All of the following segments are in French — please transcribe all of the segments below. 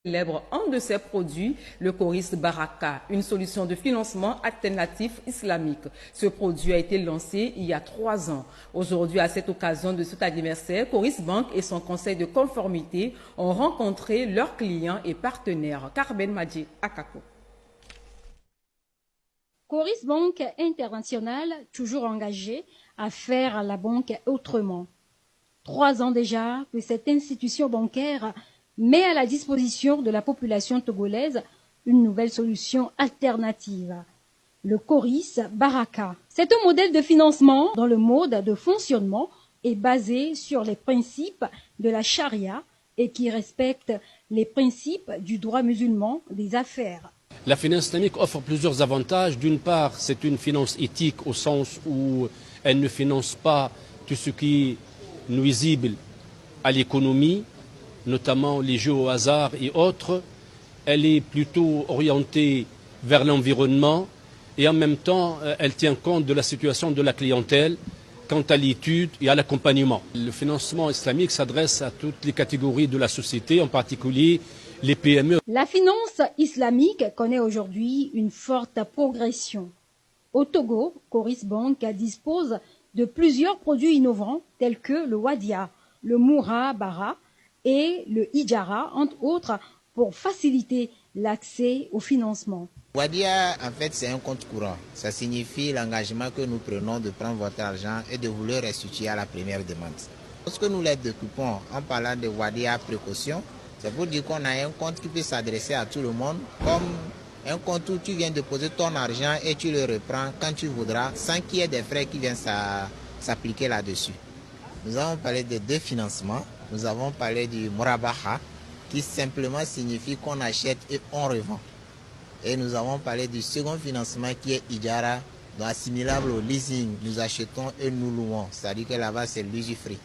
Célèbre un de ses produits, le Coris Baraka, une solution de financement alternatif islamique. Ce produit a été lancé il y a 3 ans. Aujourd'hui, à cette occasion de cet anniversaire, Coris Bank et son conseil de conformité ont rencontré leurs clients et partenaires. Carben Madji Akako. Coris Bank International, toujours engagé à faire la banque autrement. 3 ans déjà que cette institution bancaire met à la disposition de la population togolaise une nouvelle solution alternative, le Coris Baraka. C'est un modèle de financement dont le mode de fonctionnement est basé sur les principes de la charia et qui respecte les principes du droit musulman des affaires. La finance islamique offre plusieurs avantages. D'une part, c'est une finance éthique au sens où elle ne finance pas tout ce qui est nuisible à l'économie, notamment les jeux au hasard et autres. Elle est plutôt orientée vers l'environnement et en même temps, elle tient compte de la situation de la clientèle quant à l'étude et à l'accompagnement. Le financement islamique s'adresse à toutes les catégories de la société, en particulier les PME. La finance islamique connaît aujourd'hui une forte progression. Au Togo, Coris Bank dispose de plusieurs produits innovants tels que le Wadia, le Moura Bara et le Ijara, entre autres, pour faciliter l'accès au financement. Wadia, en fait, c'est un compte courant. Ça signifie l'engagement que nous prenons de prendre votre argent et de vous le restituer à la première demande. Lorsque nous les découpons en parlant de Wadia précaution, c'est pour dire qu'on a un compte qui peut s'adresser à tout le monde, comme un compte où tu viens de poser ton argent et tu le reprends quand tu voudras, sans qu'il y ait des frais qui viennent s'appliquer là-dessus. Nous avons parlé de 2 financements. Nous avons parlé du Murabaha, qui simplement signifie qu'on achète et on revend. Et nous avons parlé du second financement qui est Ijara, donc assimilable au leasing. Nous achetons et nous louons, c'est-à-dire que là-bas c'est l'usufruit.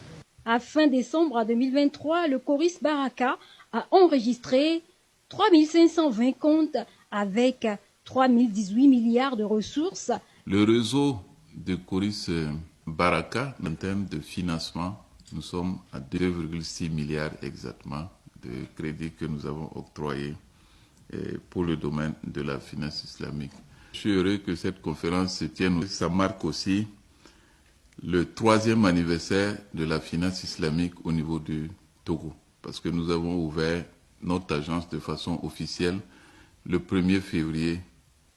À fin décembre 2023, le Coris Baraka a enregistré 3520 comptes avec 3018 milliards de ressources. Le réseau de Coris Baraka, en termes de financement, nous sommes à 2,6 milliards exactement de crédits que nous avons octroyés pour le domaine de la finance islamique. Je suis heureux que cette conférence se tienne. Ça marque aussi le 3e anniversaire de la finance islamique au niveau du Togo, parce que nous avons ouvert notre agence de façon officielle le 1er février.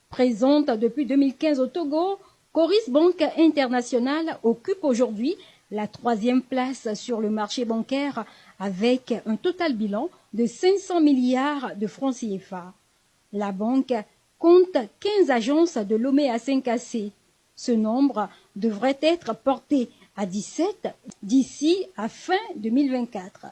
Présente depuis 2015 au Togo, Coris Bank International occupe aujourd'hui la 3e place sur le marché bancaire avec un total bilan de 500 milliards de francs CFA. La banque compte 15 agences de Lomé à 5AC. Ce nombre devrait être porté à 17 d'ici à fin 2024.